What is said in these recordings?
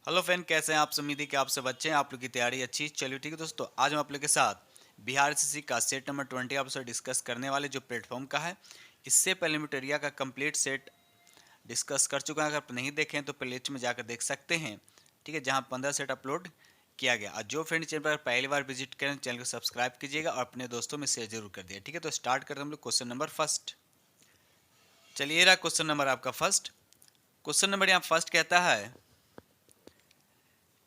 Hello friend, कैसे हैं आप? उम्मीद है कि आप सब अच्छे हैं, आप लोग की तैयारी अच्छी। चलिए ठीक है दोस्तों, आज हम आप लोग के साथ बिहार एसएससी का सेट नंबर 20 आपसे डिस्कस करने वाले जो प्लेटफॉर्म का है। इससे पहले मैं का कंप्लीट सेट डिस्कस कर चुका है। अगर आप नहीं देखें तो प्लेलिस्ट में जाकर देख सकते हैं, ठीक है, जहाँ 15 सेट अपलोड किया गया। और जो फ्रेंड चैनल पर पहली बार विजिट करें, चैनल को सब्सक्राइब कीजिएगा और अपने दोस्तों में शेयर जरूर कर दिए। ठीक है, तो स्टार्ट करते हैं हम लोग क्वेश्चन नंबर फर्स्ट। चलिए, रहा क्वेश्चन नंबर आपका फर्स्ट। क्वेश्चन नंबर यहाँ फर्स्ट कहता है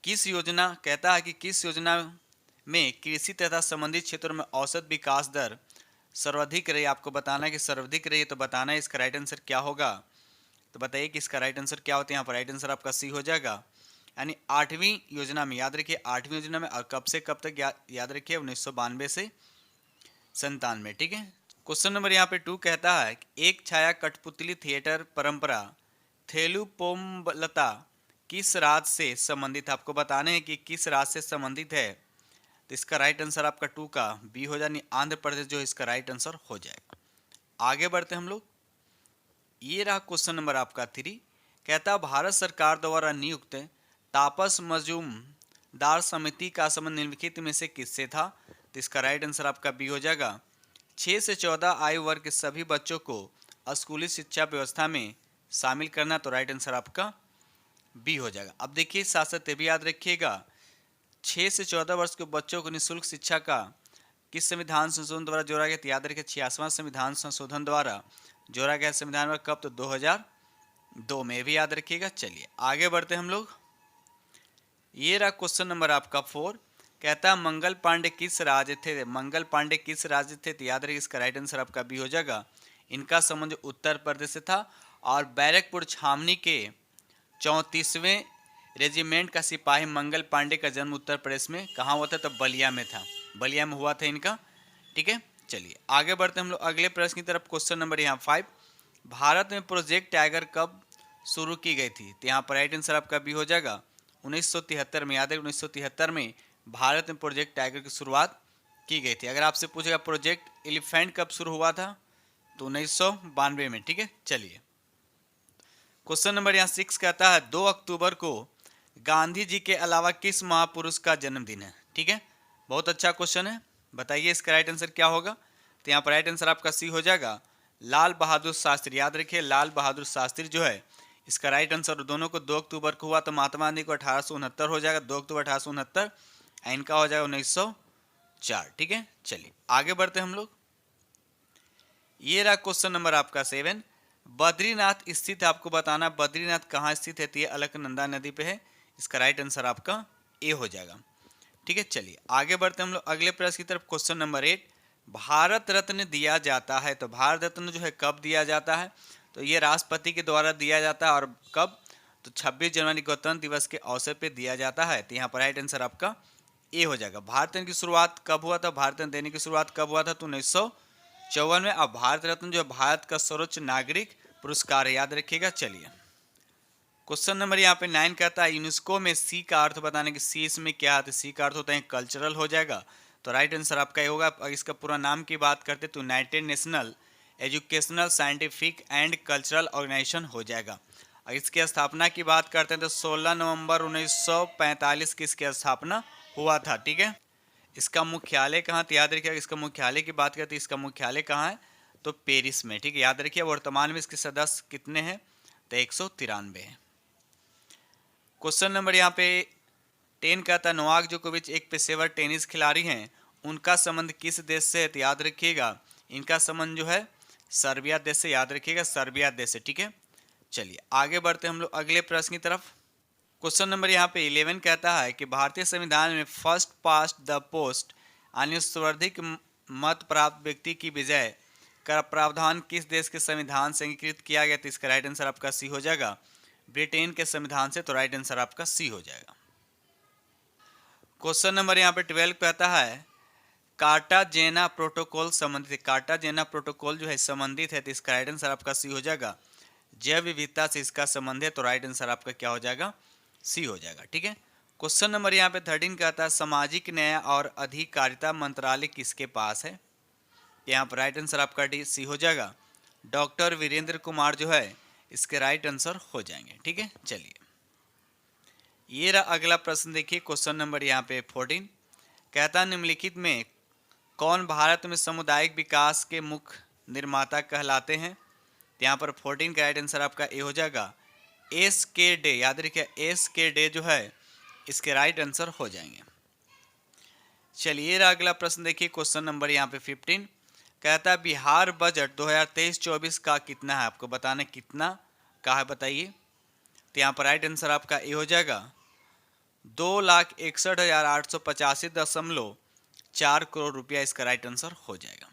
किस योजना में कृषि तथा संबंधित क्षेत्रों में औसत विकास दर सर्वाधिक रही। आपको बताना है कि सर्वाधिक रही है, तो बताना है इसका राइट आंसर क्या होगा। तो बताइए कि इसका राइट आंसर क्या होता है। यहाँ पर राइट आंसर आपका सी हो जाएगा। यानी आठवीं योजना में, याद रखिए आठवीं योजना में कब से कब तक, याद रखिए 1992 से 97। ठीक है, क्वेश्चन नंबर यहाँ पे 2 कहता है कि एक छाया कठपुतली थिएटर परंपरा थेलुपोम्बलता किस राज्य से संबंधित है। आपको बताने हैं कि किस राज्य से संबंधित है। तो इसका राइट आंसर आपका 2 का बी हो जाए, आंध्र प्रदेश जो इसका राइट आंसर हो जाएगा। आगे बढ़ते हम लोग। ये रहा क्वेश्चन नंबर आपका 3। कहता भारत सरकार द्वारा नियुक्त तापस मजूमदार समिति का संबंध निम्नलिखित में से किससे था। तो इसका राइट आंसर आपका बी हो जाएगा। 6 से 14 आयु वर्ग के सभी बच्चों को स्कूली शिक्षा व्यवस्था में शामिल करना। तो राइट आंसर आपका बी हो जाएगा। अब देखिए, साथ साथ ये भी याद रखिएगा, 6 से 14 वर्ष के बच्चों को निःशुल्क शिक्षा का किस संविधान संशोधन द्वारा जोड़ा गया। तो याद रखिए 86वां संविधान संशोधन द्वारा जोड़ा गया संविधान में। कब? तो 2002 में, भी याद रखिएगा। चलिए आगे बढ़ते हम लोग। ये रहा क्वेश्चन नंबर आपका 4। कहता मंगल पांडे किस राज्य थे। मंगल पांडे किस राज्य थे। तो याद रखिए इसका राइट आंसर आपका बी हो जाएगा। इनका संबंध उत्तर प्रदेश से था और बैरकपुर छावनी के 34वें रेजिमेंट का सिपाही मंगल पांडे का जन्म उत्तर प्रदेश में कहाँ हुआ था। तो बलिया में था, बलिया में हुआ था इनका। ठीक है, चलिए आगे बढ़ते हम लोग अगले प्रश्न की तरफ। क्वेश्चन नंबर यहाँ 5। भारत में प्रोजेक्ट टाइगर कब शुरू की गई थी। तो यहाँ पर राइट आंसर आपका भी हो जाएगा 1973 में। याद है 1973 में भारत में प्रोजेक्ट टाइगर की शुरुआत की गई थी। अगर आपसे पूछेगा प्रोजेक्ट एलिफेंट कब शुरू हुआ था, तो 1992 में। ठीक है, चलिए क्वेश्चन नंबर यहाँ 6 कहता है 2 अक्टूबर को गांधी जी के अलावा किस महापुरुष का जन्मदिन है। ठीक है, बहुत अच्छा क्वेश्चन है। बताइए इसका राइट आंसर क्या होगा। तो यहाँ पर राइट आंसर आपका सी हो जाएगा, लाल बहादुर शास्त्री। याद रखिए लाल बहादुर शास्त्री जो है इसका राइट आंसर। दोनों को 2 अक्टूबर को हुआ, तो महात्मा गांधी को 1869 हो जाएगा, 2 अक्टूबर 1869। इनका हो जाएगा 1904। ठीक है, चलिए आगे बढ़ते हम लोग। ये रहा क्वेश्चन नंबर आपका 7। बद्रीनाथ स्थित है, आपको बताना बद्रीनाथ कहाँ स्थित है। तो ये अलकनंदा नदी पे है। इसका राइट आंसर आपका ए हो जाएगा। ठीक है, चलिए आगे बढ़ते हम लोग अगले प्रश्न की तरफ। Question number 8। भारत रत्न दिया जाता है, तो भारत रत्न जो है कब दिया जाता है। तो ये राष्ट्रपति के द्वारा दिया जाता है, और कब? तो 26 जनवरी गणतंत्र दिवस के अवसर पर दिया जाता है। तो यहाँ पर राइट आंसर आपका ए हो जाएगा। भारत रत्न की शुरुआत कब हुआ था, भारत रत्न देने की शुरुआत कब हुआ था। तो 1954 में। अब भारत रत्न जो है भारत का सर्वोच्च नागरिक पुरस्कार है, याद रखिएगा। चलिए क्वेश्चन नंबर यहाँ पे 9 कहता है यूनेस्को में सी का अर्थ बताने की। सी इसमें क्या है। सी का अर्थ होता है कल्चरल हो जाएगा। तो राइट आंसर आपका ये होगा। अगर इसका पूरा नाम की बात करते तो United National Educational Scientific and Cultural Organization हो जाएगा। और इसकी स्थापना की बात करते हैं तो 16 नवंबर 1945 की इसकी स्थापना हुआ था। ठीक है, इसका मुख्यालय कहाँ। तो याद रखिएगा इसका मुख्यालय की बात करते हैं, इसका मुख्यालय कहाँ है। तो पेरिस में। ठीक है, याद रखिए वर्तमान में इसके सदस्य कितने हैं। तो 193 है। क्वेश्चन नंबर यहाँ पे 10 कहता है नोवाक जोकोविच एक पेशेवर टेनिस खिलाड़ी हैं, उनका संबंध किस देश से है। तो याद रखिएगा इनका संबंध जो है सर्बिया देश से। याद रखिएगा सर्बिया देश से। ठीक है, चलिए आगे बढ़ते हम लोग अगले प्रश्न की तरफ। क्वेश्चन नंबर यहाँ पे 11 कहता है कि भारतीय संविधान में फर्स्ट पास्ट द पोस्ट यानी सर्वाधिक मत प्राप्त व्यक्ति की विजय का प्रावधान किस देश के संविधान से अंगीकृत किया गया। तो इसका राइट आंसर आपका सी हो जाएगा, ब्रिटेन के संविधान से। तो राइट आंसर आपका सी हो जाएगा। क्वेश्चन नंबर यहाँ पे 12 कहता है कार्टाजेना प्रोटोकॉल संबंधित। कार्टाजेना प्रोटोकॉल जो है संबंधित है। तो इसका राइट आंसर आपका सी हो जाएगा, जैव विविधता से इसका संबंध है। तो राइट आंसर आपका क्या हो जाएगा, सी हो जाएगा। ठीक है, क्वेश्चन नंबर यहाँ पे 13 कहता है सामाजिक न्याय और अधिकारिता मंत्रालय किसके पास है। यहाँ पर राइट आंसर आपका डी सी हो जाएगा, डॉक्टर वीरेंद्र कुमार जो है इसके राइट आंसर हो जाएंगे। ठीक है, चलिए ये रहा अगला प्रश्न, देखिए क्वेश्चन नंबर यहाँ पे 14। कहता निम्नलिखित में कौन भारत में सामुदायिक विकास के मुख्य निर्माता कहलाते हैं? तो यहाँ पर 14 का राइट आंसर आपका ए हो जाएगा एस के डे। याद रखिए एस के डे जो है इसके राइट आंसर हो जाएंगे। चलिए अगला प्रश्न देखिए क्वेश्चन नंबर यहाँ पे 15। कहता है बिहार बजट 2023-24 का कितना है? आपको बताना कितना का है, बताइए। तो यहाँ पर राइट आंसर आपका ए हो जाएगा 2,61,885.4 करोड़ रुपया इसका राइट आंसर हो जाएगा।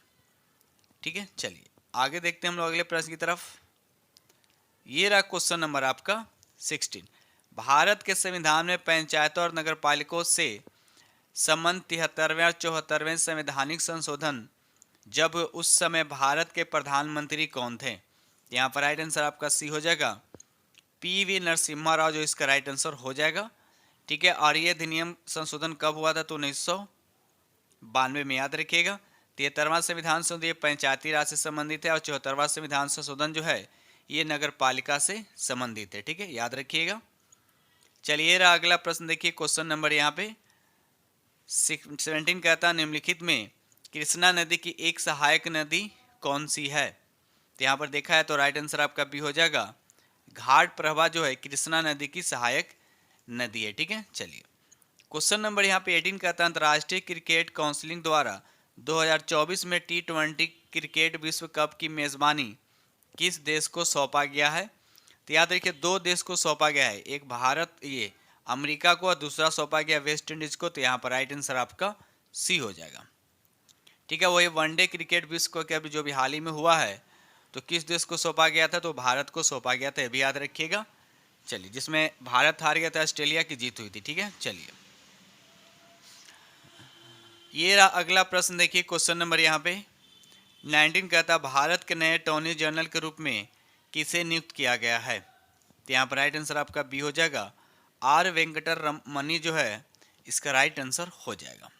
ठीक है, चलिए आगे देखते हैं हम लोग अगले प्रश्न की तरफ। ये रहा क्वेश्चन नंबर आपका 16। भारत के संविधान में पंचायतों और नगर पालिकाओं से संबंध 73वें और 74वें संवैधानिक संशोधन जब उस समय भारत के प्रधानमंत्री कौन थे? यहाँ पर राइट आंसर आपका सी हो जाएगा पीवी नरसिम्हा राव, जो इसका राइट आंसर हो जाएगा। ठीक है, और ये अधिनियम संशोधन कब हुआ था? तो 1992 में, याद रखिएगा। 73वां संविधान संशोधन ये पंचायती राज से संबंधित है और 74वां संविधान संशोधन जो है ये नगर पालिका से संबंधित है। ठीक है, याद रखिएगा। चलिए रहा अगला प्रश्न देखिए क्वेश्चन नंबर यहाँ पे 17। कहता निम्नलिखित में कृष्णा नदी की एक सहायक नदी कौन सी है? तो यहाँ पर देखा है तो राइट आंसर आपका बी हो जाएगा घाट प्रभा जो है कृष्णा नदी की सहायक नदी है। ठीक है, चलिए क्वेश्चन नंबर यहाँ पे 18 कहता है अंतर्राष्ट्रीय क्रिकेट काउंसिल द्वारा 2024 में T20 क्रिकेट विश्व कप की मेजबानी किस देश को सौंपा गया है? तो याद रखिए दो देश को सौंपा गया है, एक भारत ये अमेरिका को और दूसरा सौंपा गया वेस्ट इंडीज को। तो यहाँ पर राइट आंसर आपका सी हो जाएगा। ठीक है, वही वनडे क्रिकेट विश्व कप जो भी हाल ही में हुआ है तो किस देश को सौंपा गया था? तो भारत को सौंपा गया था, ये भी याद रखिएगा। चलिए, जिसमें भारत हार गया था, ऑस्ट्रेलिया की जीत हुई थी। ठीक है, चलिए ये रहा अगला प्रश्न देखिए क्वेश्चन नंबर यहाँ पे 19। कहता भारत के नए अटॉर्नी जनरल के रूप में किसे नियुक्त किया गया है? तो यहाँ पर राइट आंसर आपका बी हो जाएगा आर वेंकटर रमनी जो है इसका राइट आंसर हो जाएगा।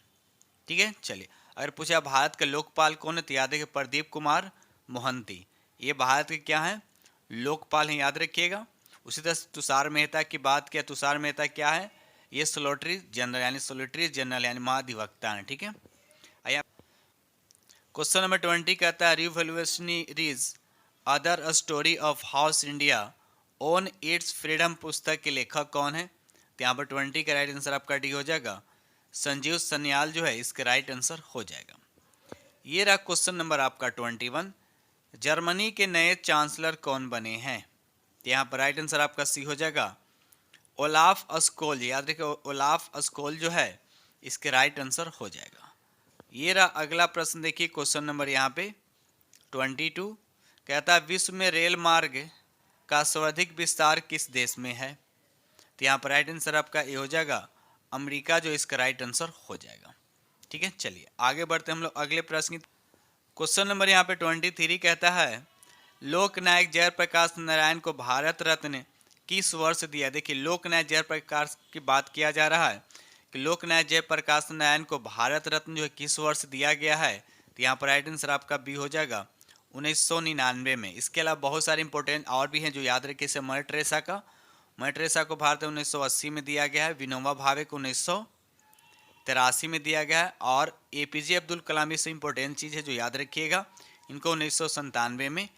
ठीक है, चलिए अगर पूछा भारत के लोकपाल कौन है तो याद है प्रदीप कुमार मोहंती, ये भारत के क्या है? लोकपाल हैं, याद रखिएगा। उसी तरह तुषार मेहता की बात किया, तुषार मेहता क्या है? ये सोलिसिटर जनरल यानी महाधिवक्ता है। ठीक है, आइए क्वेश्चन नंबर 20 कहता है revolutionaries other story of house India on it's freedom पुस्तक के लेखक कौन है? तो यहाँ पर 20 का राइट आंसर आपका डी हो जाएगा संजीव सन्याल जो है इसका राइट आंसर हो जाएगा। ये रहा क्वेश्चन नंबर आपका 21। जर्मनी के नए चांसलर कौन बने हैं? तो यहाँ पर राइट आंसर आपका सी हो जाएगा ओलाफ अस्कोल, याद रखिए ओलाफ अस्कोल जो है इसके राइट आंसर हो जाएगा। ये रहा अगला प्रश्न देखिए क्वेश्चन नंबर यहाँ पे 22। कहता है विश्व में रेल मार्ग का सर्वाधिक विस्तार किस देश में है? तो यहाँ पर राइट आंसर आपका ये हो जाएगा अमेरिका, जो इसका राइट आंसर हो जाएगा। ठीक है, चलिए आगे बढ़ते हम लोग अगले प्रश्न की। क्वेश्चन नंबर यहाँ पे 23 कहता है लोकनायक जयप्रकाश नारायण को भारत रत्न किस वर्ष दिया? देखिए लोकनायक जयप्रकाश की बात किया जा रहा है कि लोकनायक जयप्रकाश नारायण को भारत रत्न जो है किस वर्ष दिया गया है? तो यहाँ पर राइट आंसर आपका बी हो जाएगा 1999 में। इसके अलावा बहुत सारे इंपॉर्टेंट और भी हैं जो याद रखिए, जैसे मदर टेरेसा को भारत 1980 में दिया गया है, विनोबा भावे को 1983 में दिया गया है, और एपीजे अब्दुल कलाम से इंपॉर्टेंट चीज़ है जो याद रखिएगा, इनको 1997 में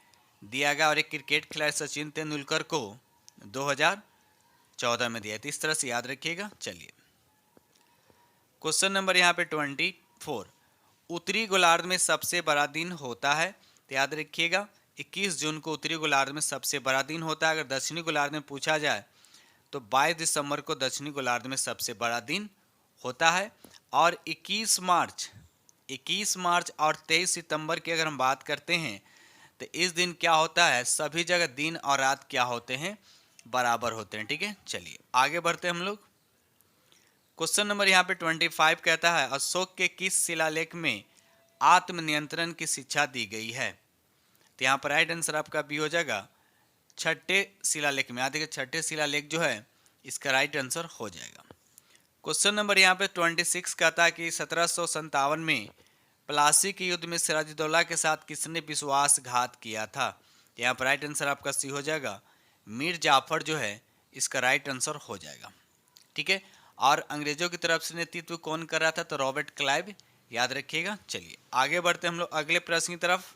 दिया गया, और एक क्रिकेट खिलाड़ी सचिन तेंदुलकर को 2014 में दिया। तो इस तरह से याद रखिएगा। चलिए क्वेश्चन नंबर यहाँ पे 24। उत्तरी गोलार्ध में सबसे बड़ा दिन होता है? तो याद रखिएगा 21 जून को उत्तरी गोलार्ध में सबसे बड़ा दिन होता है। अगर दक्षिणी गोलार्ध में पूछा जाए तो 22 दिसंबर को दक्षिणी गोलार्ध में सबसे बड़ा दिन होता है। और 21 मार्च और 23 सितंबर की अगर हम बात करते हैं तो इस दिन क्या होता है, सभी जगह दिन और रात क्या होते हैं, बराबर होते हैं। ठीक है, चलिए आगे बढ़ते हैं हम लोग। क्वेश्चन नंबर यहाँ पे 25 कहता है अशोक के किस शिलालेख में आत्मनियंत्रण की शिक्षा दी गई है? तो यहाँ पर राइट आंसर आपका बी हो जाएगा छठे शिलालेख में। याद रखिए छठे शिलालेख जो है इसका राइट आंसर हो जाएगा। क्वेश्चन नंबर यहाँ पे 26 कहता है कि 1757 में प्लासी के युद्ध में सिराजुद्दौला के साथ किसने विश्वासघात किया था? यहाँ पर राइट आंसर आपका सी हो जाएगा मीर जाफर जो है इसका राइट आंसर हो जाएगा। ठीक है। और अंग्रेजों की तरफ से नेतृत्व कौन कर रहा था? तो रॉबर्ट क्लाइव, याद रखिएगा। चलिए आगे बढ़ते हम लोग अगले प्रश्न की तरफ।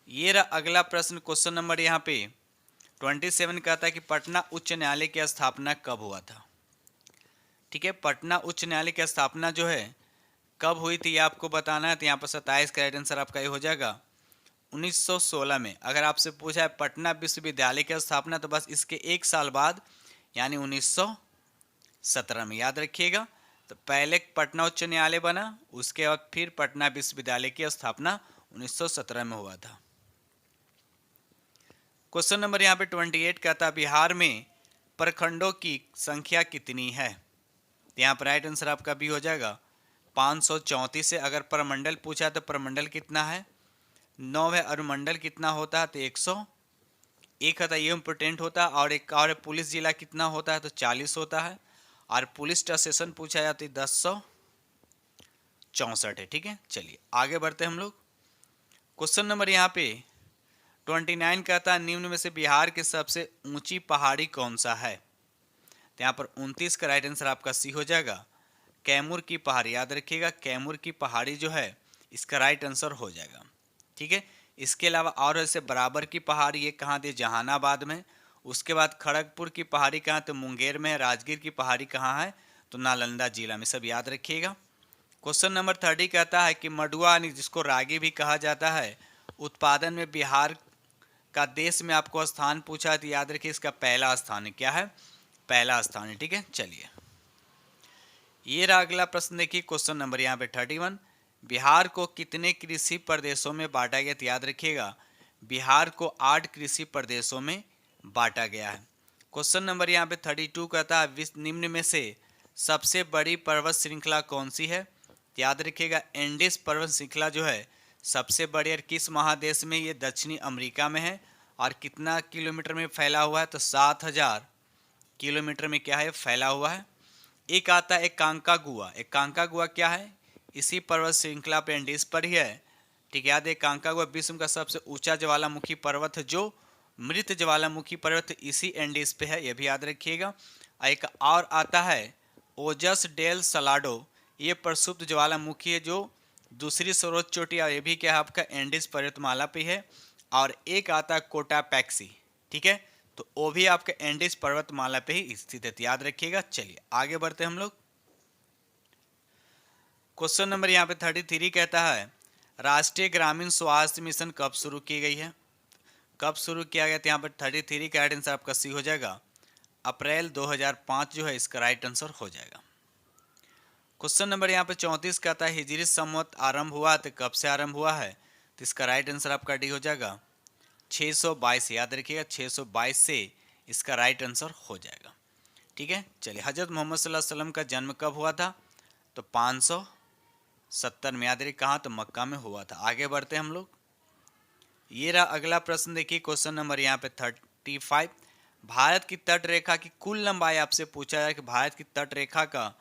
ये रहा अगला प्रश्न, क्वेश्चन नंबर यहाँ पे 27 कहता है कि पटना उच्च न्यायालय की स्थापना कब हुआ था? ठीक है, पटना उच्च न्यायालय की स्थापना जो है कब हुई थी ये आपको बताना है। तो यहाँ पर 27 का राइट आंसर आपका ये हो जाएगा 1916 में। अगर आपसे पूछा है पटना विश्वविद्यालय की स्थापना, तो बस इसके एक साल बाद यानी 1917 में, याद रखिएगा। तो पहले पटना उच्च न्यायालय बना, उसके बाद फिर पटना विश्वविद्यालय की स्थापना 1917 में हुआ था। क्वेश्चन नंबर यहाँ पे 28 का था बिहार में प्रखंडों की संख्या कितनी है? तो यहाँ पर राइट आंसर आपका भी हो जाएगा 534 से। अगर प्रमंडल पूछा तो प्रमंडल कितना है? 9 है। अनुमंडल कितना होता है? तो 101 होता है, ये इम्पोर्टेंट होता है। और एक और पुलिस जिला कितना होता है? तो 40 होता है। और पुलिस स्टेशन पूछा जाता है 1064 है। ठीक है, चलिए आगे बढ़ते हैं हम लोग। क्वेश्चन नंबर यहाँ पे 29 कहता है निम्न में से बिहार की सबसे ऊंची पहाड़ी कौन सा है? तो यहाँ पर 29 का राइट आंसर आपका सी हो जाएगा कैमूर की पहाड़ी, याद रखिएगा। कैमूर की पहाड़ी जो है इसका राइट आंसर हो जाएगा। ठीक है, इसके अलावा और ऐसे बराबर की पहाड़ी ये कहाँ थी? जहानाबाद में। उसके बाद खड़गपुर की पहाड़ी कहाँ? तो मुंगेर में। राजगीर की पहाड़ी कहाँ है? तो नालंदा जिला में। सब याद रखिएगा। क्वेश्चन नंबर 30 कहता है कि मडुआ जिसको रागी भी कहा जाता है, उत्पादन में बिहार का देश में आपको स्थान पूछा है, तो याद रखिए इसका पहला स्थान है। क्या है? पहला स्थान है। ठीक है, चलिए ये रहा अगला प्रश्न। देखिए क्वेश्चन नंबर यहाँ पे 31, बिहार को कितने कृषि प्रदेशों में बांटा गया? तो याद रखिएगा बिहार को 8 कृषि प्रदेशों में बांटा गया है। क्वेश्चन नंबर यहाँ पे 32 कहता है निम्न में से सबसे बड़ी पर्वत श्रृंखला कौन सी है? तो याद रखिएगा एंडीज पर्वत श्रृंखला जो है सबसे बड़ी, और किस महादेश में? ये दक्षिणी अमेरिका में है। और कितना किलोमीटर में फैला हुआ है? तो 7000 किलोमीटर में क्या है? फैला हुआ है। एक आता है कांकागुआ। एक कांकागुआ क्या है? इसी पर्वत श्रृंखला पे एंडीज पर ही है। ठीक है, याद है कांकागुआ विश्व का सबसे ऊंचा ज्वालामुखी पर्वत है, जो मृत ज्वालामुखी पर्वत इसी एंडीज पे है, यह भी याद रखिएगा। एक और आता है ओजस डेल सलाडो, ये प्रसुप्त ज्वालामुखी है जो दूसरी सर्वोच्च चोटी, और ये भी क्या है आपका एंडीज पर्वतमाला पे है। और एक आता है कोटापैक्सी। ठीक है, तो वो भी आपके एंडीज पर्वतमाला पे ही स्थित है, याद रखिएगा। चलिए आगे बढ़ते हैं हम लोग। क्वेश्चन नंबर यहाँ पे 33 कहता है राष्ट्रीय ग्रामीण स्वास्थ्य मिशन कब शुरू की गई है? कब शुरू किया गया? तो यहाँ पर 33 का राइट आंसर आपका सी हो जाएगा अप्रैल 2005 जो है इसका राइट आंसर हो जाएगा। क्वेश्चन नंबर यहाँ पे 34 कहता है हिजरी संवत आरंभ हुआ, तो कब से आरंभ हुआ है? तो इसका राइट आंसर आपका डी हो जाएगा 622, याद रखिएगा 622 से इसका राइट आंसर हो जाएगा। ठीक है, चलिए हजरत मोहम्मद सल्लल्लाहु अलैहि वसल्लम का जन्म कब हुआ था? तो 570 में, याद रखिए कहाँ? तो मक्का में हुआ था। आगे बढ़ते हैं हम लोग। ये रहा अगला प्रश्न। देखिए क्वेश्चन नंबर यहाँ पे 35, भारत की तट रेखा की कुल लंबाई आपसे पूछा जाए कि भारत की तट रेखा का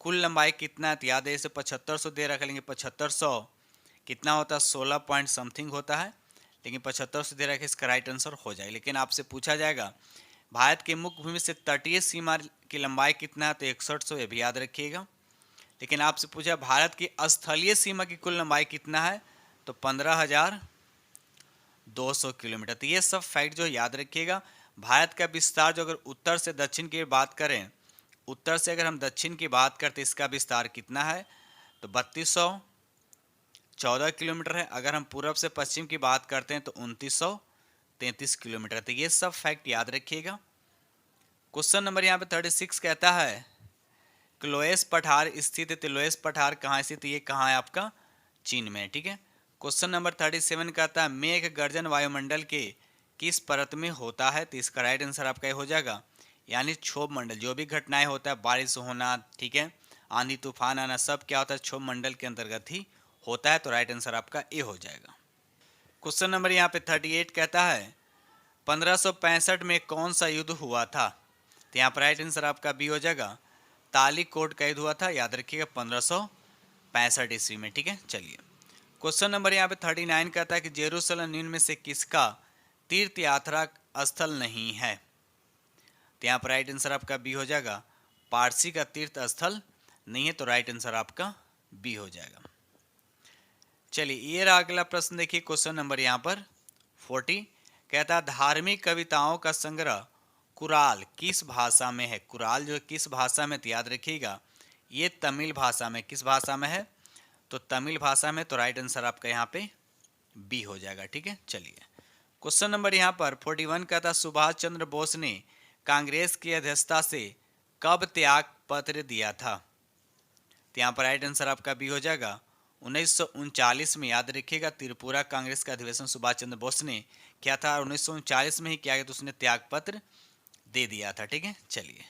कुल लंबाई कितना है? तो याद है इसे 7500 दे रख लेंगे। 7500 कितना होता है? 16 पॉइंट समथिंग होता है, लेकिन 7500 दे रखे इसका राइट आंसर हो जाएगा। लेकिन आपसे पूछा जाएगा भारत के मुख्य भूमि से तटीय सीमा की लंबाई कितना है? तो 6100, ये भी याद रखिएगा। लेकिन आपसे पूछा भारत की स्थलीय सीमा की कुल लंबाई कितना है? तो 15200 किलोमीटर। तो ये सब फैक्ट जो याद रखिएगा। भारत का विस्तार जो अगर उत्तर से दक्षिण की बात करें, उत्तर से अगर हम दक्षिण की बात करते इसका विस्तार कितना है? तो 3214 किलोमीटर है। अगर हम पूर्व से पश्चिम की बात करते हैं तो 2933 किलोमीटर। तो ये सब फैक्ट याद रखिएगा। क्वेश्चन नंबर यहाँ पे 36 कहता है क्लोएस पठार स्थित है। तो लोएस पठार कहाँ स्थित है? ये कहाँ है आपका? चीन में। ठीक है, क्वेश्चन नंबर 37 कहता है मेघ गर्जन वायुमंडल के किस परत में होता है? तो इसका राइट आंसर आपका ये हो जाएगा यानी क्षोभ मंडल। जो भी घटनाएं होता है, बारिश होना, ठीक है, आंधी तूफान आना, सब क्या होता है? क्षोभ मंडल के अंतर्गत ही होता है। तो राइट आंसर आपका ए हो जाएगा। क्वेश्चन नंबर यहाँ पे 38 कहता है 1565 में कौन सा युद्ध हुआ था? तो यहाँ पर राइट आंसर आपका बी हो जाएगा तालीकोट का युद्ध हुआ था, याद रखिएगा 1565 ईस्वी में। ठीक है, चलिए क्वेश्चन नंबर यहाँ पे 39 कहता है कि जेरूसलम निम्न में से किसका तीर्थ यात्रा स्थल नहीं है? तो यहाँ पर राइट आंसर आपका बी हो जाएगा पारसी का तीर्थ स्थल नहीं है, तो राइट आंसर आपका बी हो जाएगा। चलिए ये रहा अगला प्रश्न, देखिए क्वेश्चन नंबर यहाँ पर 40 कहता है धार्मिक कविताओं का संग्रह कुराल किस भाषा में है। कुराल जो किस भाषा में, तो याद रखिएगा ये तमिल भाषा में। किस भाषा में है, तो तमिल भाषा में, तो राइट आंसर आपका यहाँ पे बी हो जाएगा। ठीक है, चलिए क्वेश्चन नंबर यहाँ पर 41 कहता है सुभाष चंद्र बोस ने कांग्रेस की अध्यक्षता से कब त्याग पत्र दिया था। तो यहाँ पर राइट आंसर आपका बी हो जाएगा 1939 में। याद रखिएगा त्रिपुरा कांग्रेस का अधिवेशन सुभाष चंद्र बोस ने किया था, 1939 में ही किया गया, तो उसने त्याग पत्र दे दिया था। ठीक है, चलिए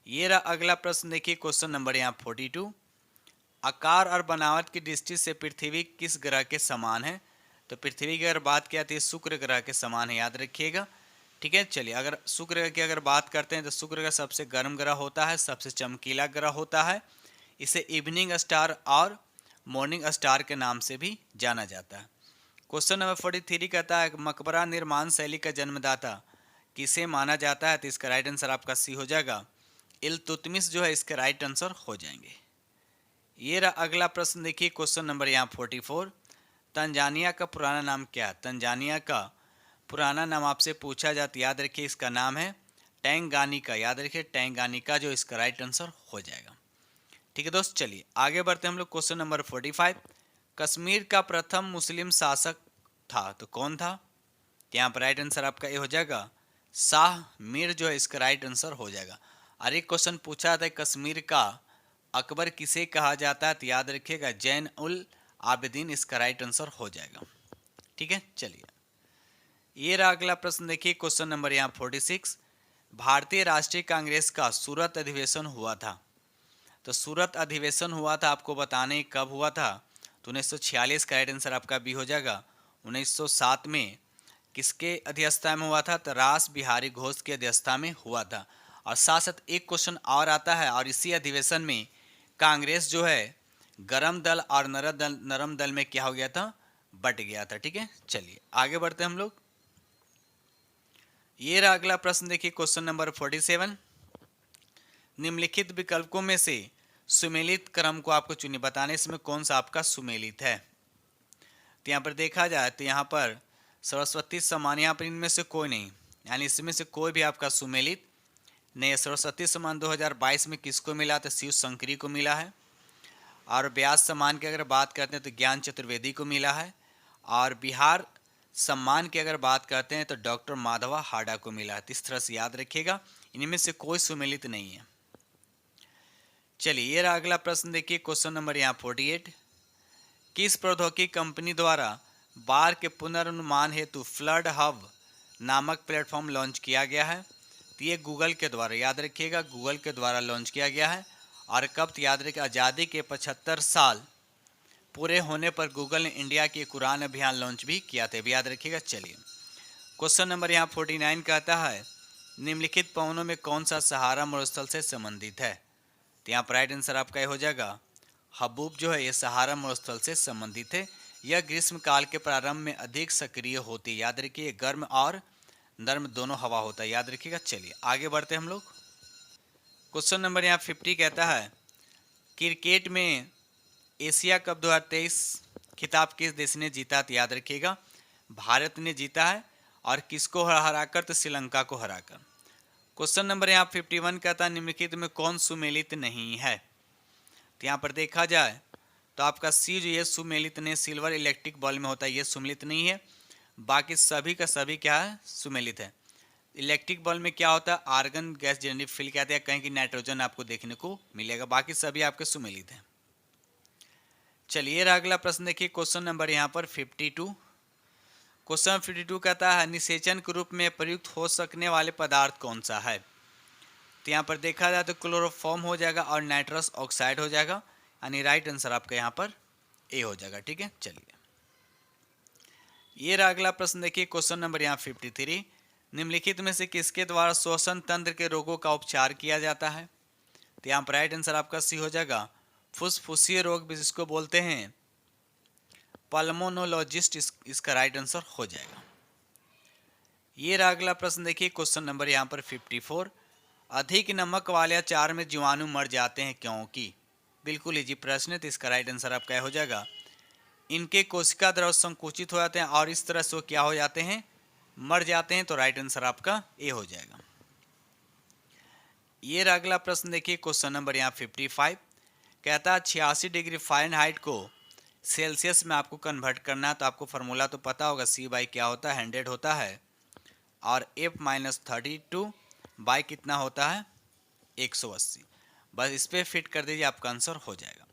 ये रहा अगला प्रश्न, देखिए क्वेश्चन नंबर यहाँ 42 आकार और बनावट की दृष्टि से पृथ्वी किस ग्रह के समान है। तो पृथ्वी की अगर बात किया तो शुक्र ग्रह के समान है, याद रखिएगा। ठीक है, चलिए अगर शुक्र की अगर बात करते हैं तो शुक्र ग्रह सबसे गर्म ग्रह होता है, सबसे चमकीला ग्रह होता है। इसे इवनिंग स्टार और मॉर्निंग स्टार के नाम से भी जाना जाता है। क्वेश्चन नंबर 43 कहता है मकबरा निर्माण शैली का जन्मदाता किसे माना जाता है। तो इसका राइट आंसर आपका सी हो जाएगा, इल्तुतमिश जो है इसके राइट आंसर हो जाएंगे। ये रहा अगला प्रश्न, देखिए क्वेश्चन नंबर यहाँ 44 तंजानिया का पुराना नाम क्या है। तंजानिया का पुराना नाम आपसे पूछा जाता, याद रखिए इसका नाम है टैंगानिका। याद रखिए टैंगानिका जो इसका राइट आंसर हो जाएगा। ठीक है दोस्त, चलिए आगे बढ़ते हैं हम लोग क्वेश्चन नंबर 45 कश्मीर का प्रथम मुस्लिम शासक था, तो कौन था। तो यहाँ पर राइट आंसर आपका ये हो जाएगा शाह मीर जो है इसका राइट आंसर हो जाएगा। और एक क्वेश्चन पूछा था कश्मीर का अकबर किसे कहा जाता है, तो याद रखिएगा जैन उल आबिदीन इसका राइट आंसर हो जाएगा। ठीक है, चलिए ये रहा अगला प्रश्न, देखिए क्वेश्चन नंबर यहाँ 46 भारतीय राष्ट्रीय कांग्रेस का सूरत अधिवेशन हुआ था। तो सूरत अधिवेशन हुआ था आपको बताने कब हुआ था, तो 1946 का राइट आंसर आपका बी हो जाएगा। 1907 में किसके अध्यक्षता में हुआ था, तो रास बिहारी घोष की अध्यक्षता में हुआ था। और साथ साथ एक क्वेश्चन और आता है, और इसी अधिवेशन में कांग्रेस जो है गरम दल और नरम दल में क्या हो गया था, बट गया था। ठीक है, चलिए आगे बढ़ते हैं हम लोग। ये रहा अगला प्रश्न, देखिए क्वेश्चन नंबर 47 निम्नलिखित विकल्पों में से सुमेलित क्रम को आपको चुनिए, बताने इसमें कौन सा आपका सुमेलित है। तो यहाँ पर देखा जाए तो यहाँ पर सरस्वती सम्मान, यहाँ पर इनमें से कोई नहीं, यानी इसमें से कोई भी आपका सुमेलित नहीं है। सरस्वती सम्मान 2022 में किसको मिला, तो शिव शंकरी को मिला है। और व्यास सम्मान की अगर बात करते हैं तो ज्ञान चतुर्वेदी को मिला है। और बिहार सम्मान की अगर बात करते हैं तो डॉक्टर माधवा हाडा को मिला है। इस तरह से याद रखिएगा इनमें से कोई सुमेलित नहीं है। चलिए ये रहा अगला प्रश्न, देखिए क्वेश्चन नंबर यहाँ 48 किस प्रौद्योगिकी कंपनी द्वारा बाढ़ के पुनर्नुमान हेतु फ्लड हब नामक प्लेटफॉर्म लॉन्च किया गया है। तो ये गूगल के द्वारा, याद रखिएगा गूगल के द्वारा लॉन्च किया गया है। और कब, याद रखिए आज़ादी के 75 साल पूरे होने पर गूगल ने इंडिया के कुरान अभियान लॉन्च भी किया था, याद रखिएगा। चलिए क्वेश्चन नंबर यहाँ 49 कहता है निम्नलिखित पवनों में कौन सा सहारा मरुस्थल से संबंधित है। तो यहाँ पर राइट आंसर आपका ये हो जाएगा हबूब जो है ये सहारा मरुस्थल से संबंधित है। यह ग्रीष्म काल के प्रारंभ में अधिक सक्रिय होती है, याद रखिए गर्म और नर्म दोनों हवा होता है, याद रखिएगा। चलिए आगे बढ़ते हैं हम लोग। क्वेश्चन नंबर यहाँ 50 कहता है क्रिकेट में एशिया कप 2023 खिताब किस देश ने जीता, तो याद रखिएगा भारत ने जीता है। और किसको हराकर, तो श्रीलंका को हराकर। क्वेश्चन नंबर यहाँ 51 कहता है निम्नलिखित में कौन सुमेलित नहीं है। तो यहाँ पर देखा जाए तो आपका सी जो ये सुमेलित नहीं, सिल्वर इलेक्ट्रिक बल्ब में होता है, ये सुमेलित नहीं है। बाकी सभी का सभी क्या है, सुमेलित है। इलेक्ट्रिक बल्ब में क्या होता है, आर्गन गैस जनरेटिव फिल कहते हैं, कहीं की नाइट्रोजन आपको देखने को मिलेगा। बाकी सभी आपके सुमेलित हैं। चलिए अगला प्रश्न देखिए क्वेश्चन नंबर यहाँ पर 52। क्वेश्चन 52 कहता है निषेचन के रूप में प्रयुक्त हो सकने वाले पदार्थ कौन सा है। तो यहाँ पर देखा जाए तो क्लोरोफॉर्म हो जाएगा और नाइट्रस ऑक्साइड हो जाएगा, यानी राइट आंसर आपका यहाँ पर ए हो जाएगा। ठीक है, चलिए ये रहा अगला प्रश्न देखिए क्वेश्चन नंबर यहाँ 53 निम्नलिखित में से किसके द्वारा श्वसन तंत्र के रोगों का उपचार किया जाता है। तो यहाँ पर राइट आंसर आपका सी हो जाएगा फुसफुसीय रोग जिसको बोलते हैं पल्मोनोलॉजिस्ट, इसका राइट आंसर हो जाएगा। ये रहा अगला प्रश्न देखिए क्वेश्चन नंबर यहाँ पर 54 अधिक नमक वाले अचार में जीवाणु मर जाते हैं क्योंकि, बिल्कुल इजी प्रश्न है, तो इसका राइट आंसर आपका हो जाएगा इनके कोशिका द्रव संकुचित हो जाते हैं और इस तरह से वो क्या हो जाते हैं, मर जाते हैं। तो राइट आंसर आपका ए हो जाएगा। ये रहा अगला प्रश्न, देखिए क्वेश्चन नंबर यहाँ 55 कहता है 86 डिग्री फ़ारेनहाइट को सेल्सियस में आपको कन्वर्ट करना है। तो आपको फार्मूला तो पता होगा, सी बाई क्या होता है, 100 होता है, और एफ माइनस 32 बाई कितना होता है, 180। बस इस पर फिट कर दीजिए, आपका आंसर हो जाएगा।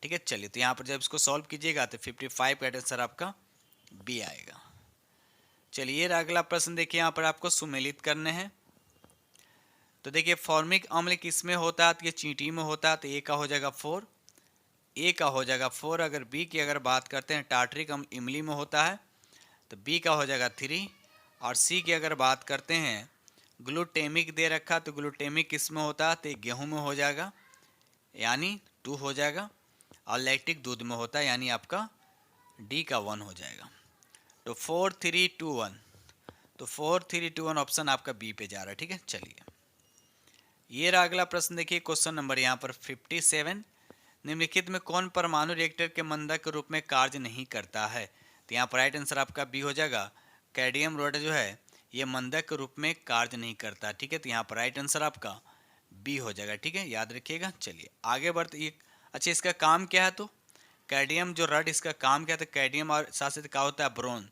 ठीक है, चलिए तो यहाँ पर जब इसको सॉल्व कीजिएगा तो 55 का आंसर आपका बी आएगा। चलिए अगला प्रश्न देखिए, यहाँ पर आपको सुमेलित करने हैं। तो देखिए फॉर्मिक अम्ल किस में होता है, तो ये चींटी में होता है, तो ए का हो जाएगा 4, ए का हो जाएगा 4। अगर बी की अगर बात करते हैं टार्टरिक अम्ल इमली में होता है, तो बी का हो जाएगा 3, और सी की अगर बात करते हैं ग्लूटेमिक दे रखा, तो ग्लूटेमिक किस में होता है, तो गेहूं में हो जाएगा, यानी 2 हो जाएगा, और लैक्टिक दूध में होता है, यानी आपका डी का 1 हो जाएगा। तो 4 3 2 1, तो 4 3 2 1 ऑप्शन आपका बी पे जा रहा है। ठीक है, चलिए ये रहा अगला प्रश्न, देखिए क्वेश्चन नंबर यहाँ पर 57 निम्नलिखित में कौन परमाणु रिएक्टर के मंदक के रूप में कार्य नहीं करता है। तो यहाँ पर राइट आंसर आपका बी हो जाएगा, कैडमियम रोड जो है ये मंदक के रूप में कार्य नहीं करता। ठीक है, तो यहाँ पर राइट आंसर आपका बी हो जाएगा। ठीक है, याद रखिएगा। चलिए आगे बढ़ते, ये अच्छा इसका काम क्या है, तो कैडमियम जो रड इसका काम क्या है, तो कैडमियम और साथ साथ क्या होता है ब्रोन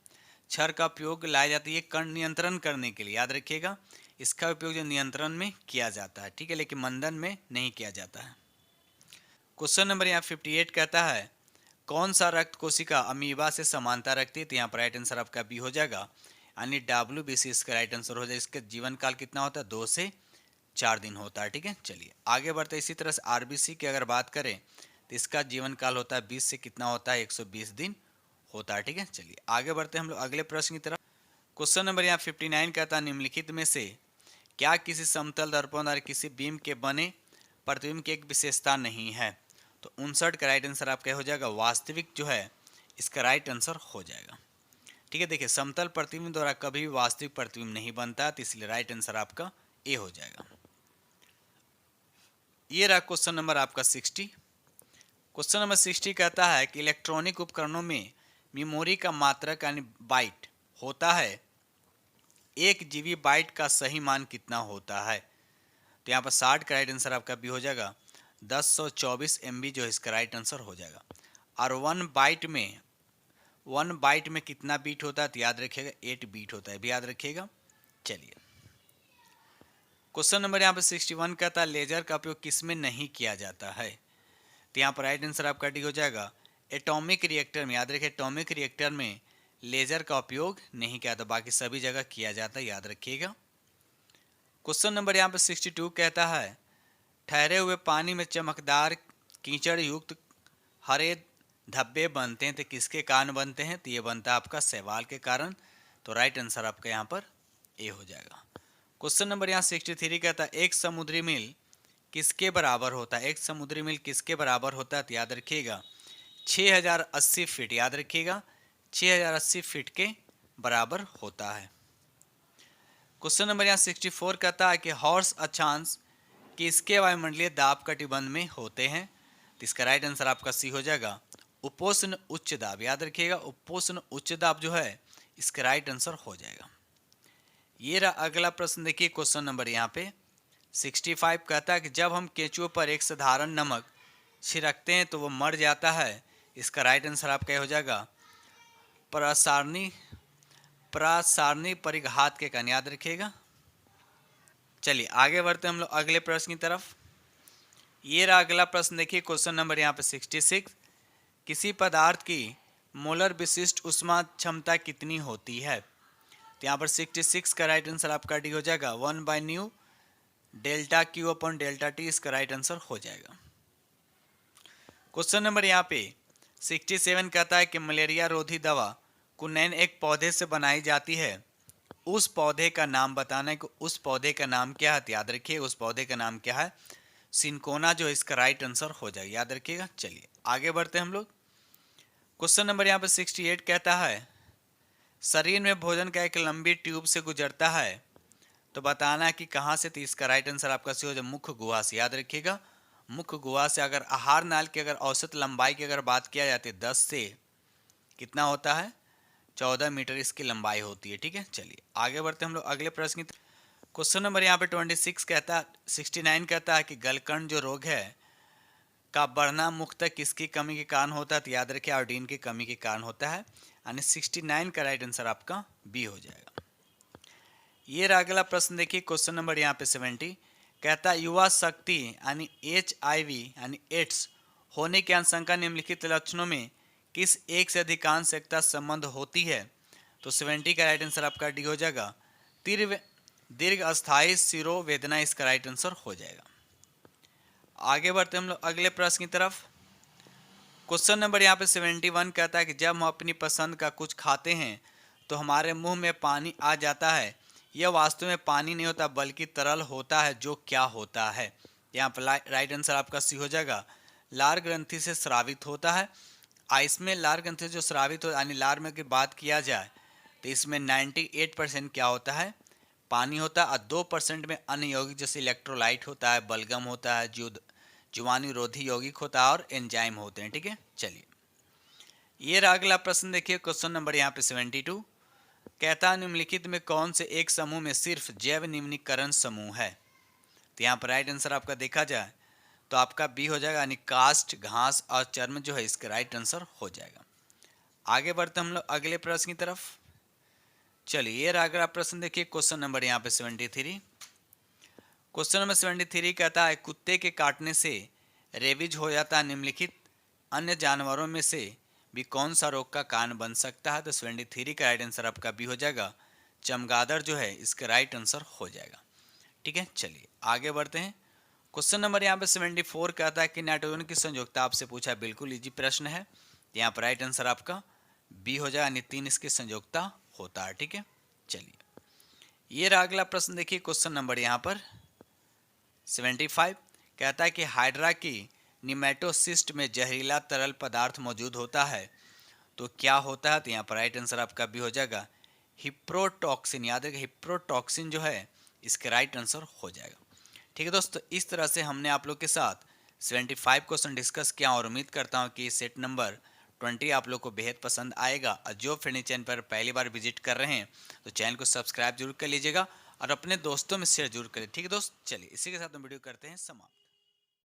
क्षार का उपयोग लाया जाता है कण नियंत्रण करने के लिए, याद रखिएगा। इसका उपयोग जो नियंत्रण में किया जाता है, ठीक है, लेकिन मंदन में नहीं किया जाता है। क्वेश्चन नंबर यहाँ 58 कहता है कौन सा रक्त कोशिका अमीबा से समानता रखती है। तो यहाँ पर राइट आंसर आपका बी हो जाएगा, यानी WBC इसका राइट आंसर हो जाएगा। इसका जीवन काल कितना होता है, 2 से 4 दिन होता है। ठीक है, चलिए आगे बढ़ते, इसी तरह से RBC की अगर बात करें तो इसका जीवन काल होता है 20 से कितना होता है, 120 दिन होता है। ठीक है, चलिए आगे बढ़ते हम लोग अगले प्रश्न की तरफ। क्वेश्चन नंबर यहाँ 59 कहता है निम्नलिखित में से क्या किसी समतल दर्पण और किसी बीम के बने प्रतिबिंब की एक विशेषता नहीं है। तो 59 का राइट आंसर आपका हो जाएगा, वास्तविक जो है इसका राइट आंसर हो जाएगा। ठीक है, देखिए समतल प्रतिबिंब द्वारा कभी भी वास्तविक प्रतिबिंब नहीं बनता, तो इसलिए राइट आंसर आपका ए हो जाएगा। ये रहा क्वेश्चन नंबर आपका 60। क्वेश्चन नंबर 60 कहता है कि इलेक्ट्रॉनिक उपकरणों में मेमोरी का मात्रक यानी बाइट होता है, 1 GB बाइट का सही मान कितना होता है। तो यहाँ पर 60 का राइट आंसर आपका भी हो जाएगा, 1024 MB जो है इसका राइट आंसर हो जाएगा। और 1 बाइट में कितना बीट होता है, तो याद रखिएगा 8 बीट होता है, भी याद रखिएगा। चलिए क्वेश्चन नंबर यहाँ पर 61 कहता है लेजर का उपयोग किस में नहीं किया जाता है। तो यहाँ पर राइट आंसर आपका डी हो जाएगा, एटॉमिक रिएक्टर में। याद रखिए एटॉमिक रिएक्टर में लेजर का उपयोग नहीं किया जाता, बाकी सभी जगह किया जाता है, याद रखिएगा। क्वेश्चन नंबर यहाँ पर 62 कहता है ठहरे हुए पानी में चमकदार कीचड़ युक्त हरे धब्बे बनते हैं, तो किसके कारण बनते हैं। तो ये बनता है आपका शैवाल के कारण। तो राइट आंसर आपका यहाँ पर ए हो जाएगा। क्वेश्चन नंबर यहाँ 63 कहता है एक समुद्री मील किसके बराबर होता है। एक समुद्री मील किसके बराबर होता है, तो याद रखिएगा 6080 फीट, याद रखिएगा 6080 फीट के बराबर होता है। क्वेश्चन नंबर यहाँ 64 कहता है कि हॉर्स अक्षांश किसके वायुमंडलीय दाब कटिबंध में होते हैं। तो इसका राइट आंसर आपका सी हो जाएगा, उपोष्ण उच्च दाब, याद रखिएगा उपोष्ण उच्च दाब जो है इसका राइट आंसर हो जाएगा। ये रहा अगला प्रश्न, देखिए क्वेश्चन नंबर यहाँ पे 65 कहता है कि जब हम केंचुओं पर एक साधारण नमक छिड़कते हैं तो वो मर जाता है। इसका राइट आंसर आपका हो जाएगा प्रसारणी परिघात के कारण, याद रखिएगा। चलिए आगे बढ़ते हम लोग अगले प्रश्न की तरफ। ये रहा अगला प्रश्न, देखिए क्वेश्चन नंबर यहाँ पे 66 किसी पदार्थ की मोलर विशिष्ट ऊष्मा क्षमता कितनी होती है। तो यहाँ पर 66 का राइट आंसर आपका डी हो जाएगा 1/μ delta q upon delta t, इसका राइट आंसर हो जाएगा। क्वेश्चन नंबर यहाँ पे 67 कहता है कि मलेरिया रोधी दवा कुनैन एक पौधे से बनाई जाती है, उस पौधे का नाम बताना है कि उस पौधे का नाम क्या है। याद रखिए उस पौधे का नाम क्या है, सिंकोना जो इसका राइट आंसर हो जाएगा, याद रखिएगा। चलिए आगे बढ़ते हैं हम लोग। क्वेश्चन नंबर यहाँ पे 68 कहता है शरीर में भोजन का एक लंबी ट्यूब से गुजरता है, तो बताना है कि कहाँ से, तो इसका राइट आंसर आपका सी हो जाए मुख्य गुहा से। याद रखिएगा, मुख्य गुहा से। अगर आहार नाल की अगर औसत लंबाई की अगर बात किया जाती है 10 से कितना होता है 14 मीटर इसकी लंबाई होती है। ठीक है, चलिए आगे बढ़ते हैं हम लोग अगले प्रश्न की। क्वेश्चन नंबर यहाँ पे 26 कहता है, 69 कहता है कि गलकंड जो रोग है का बढ़ना मुख्यतः किसकी कमी के कारण होता है, तो याद रखिए आयोडीन की कमी के कारण होता है, यानी 69 का राइट आंसर आपका बी हो जाएगा। ये रहा अगला प्रश्न, देखिए क्वेश्चन नंबर यहाँ पे 70 कहता है युवा शक्ति यानी HIV यानी एड्स होने की आशंका निम्नलिखित लक्षणों में किस एक से अधिकांश एकता संबंध होती है, तो 70 का राइट आंसर आपका डी हो जाएगा तीव्र दीर्घ अस्थायी शिरोवेदना इसका राइट आंसर हो जाएगा। आगे बढ़ते हम लोग अगले प्रश्न की तरफ। क्वेश्चन नंबर यहाँ पे 71 कहता है कि जब हम अपनी पसंद का कुछ खाते हैं तो हमारे मुंह में पानी आ जाता है, यह वास्तव में पानी नहीं होता बल्कि तरल होता है, जो क्या होता है। यहाँ पर राइट आंसर आपका सी हो जाएगा लार ग्रंथि से स्रावित होता है। इसमें लार ग्रंथि से जो स्रावित हो यानी लार में की बात किया जाए तो इसमें 98% क्या होता है पानी होता है, और 2% में अन्य यौगिक जैसे इलेक्ट्रोलाइट होता है, बलगम होता है, जीवाणु रोधी यौगिक होता है और एंजाइम होते हैं। ठीक है, चलिए ये रहा अगला प्रश्न, देखिए क्वेश्चन नंबर यहाँ पे 72 कहता है निम्नलिखित में कौन से एक समूह में सिर्फ जैव निम्नीकरण समूह है, तो यहाँ पर राइट आंसर आपका देखा जाए तो आपका बी हो जाएगा, यानी कास्ट घास और चर्म जो है इसका राइट आंसर हो जाएगा। आगे बढ़ते हम लोग अगले प्रश्न की तरफ। चलिए ये रहा अगला प्रश्न, देखिए क्वेश्चन नंबर यहाँ पे 73। क्वेश्चन नंबर 73 कहता है कुत्ते के काटने से रेबीज हो जाता है, निम्नलिखित अन्य जानवरों में से भी कौन सा रोग का कारण बन सकता है, तो 73 का राइट आंसर आपका बी हो जाएगा चमगादड़ जो है इसका राइट आंसर हो जाएगा। ठीक है, चलिए आगे बढ़ते हैं। क्वेश्चन नंबर यहाँ पे 74 कहता है कि नाइट्रोजन की संयोजकता आपसे पूछा, बिल्कुल इजी प्रश्न है। यहाँ पर राइट आंसर आपका बी हो जाएगा, यानी 3 इसकी संयोजकता होता है। ठीक है, चलिए ये रहा अगला प्रश्न, देखिए क्वेश्चन नंबर यहाँ पर 75 कहता है कि हाइड्रा की निमेटोसिस्ट में जहरीला तरल पदार्थ मौजूद होता है, तो क्या होता है, तो यहाँ पर राइट आंसर आपका भी हो जाएगा हिप्रोटॉक्सिन। याद रखिए हिप्रोटॉक्सिन जो है इसके राइट आंसर हो जाएगा। ठीक है दोस्तों, इस तरह से हमने आप लोग के साथ 75 क्वेश्चन डिस्कस किया और उम्मीद करता हूँ कि सेट नंबर 20 आप लोग को बेहद पसंद आएगा। और जो फ्रेंड चैनल पर पहली बार विजिट कर रहे हैं तो चैनल को सब्सक्राइब जरूर कर लीजिएगा और अपने दोस्तों में शेयर जरूर करें। ठीक है दोस्त, चलिए इसी के साथ हम वीडियो करते हैं समाप्त।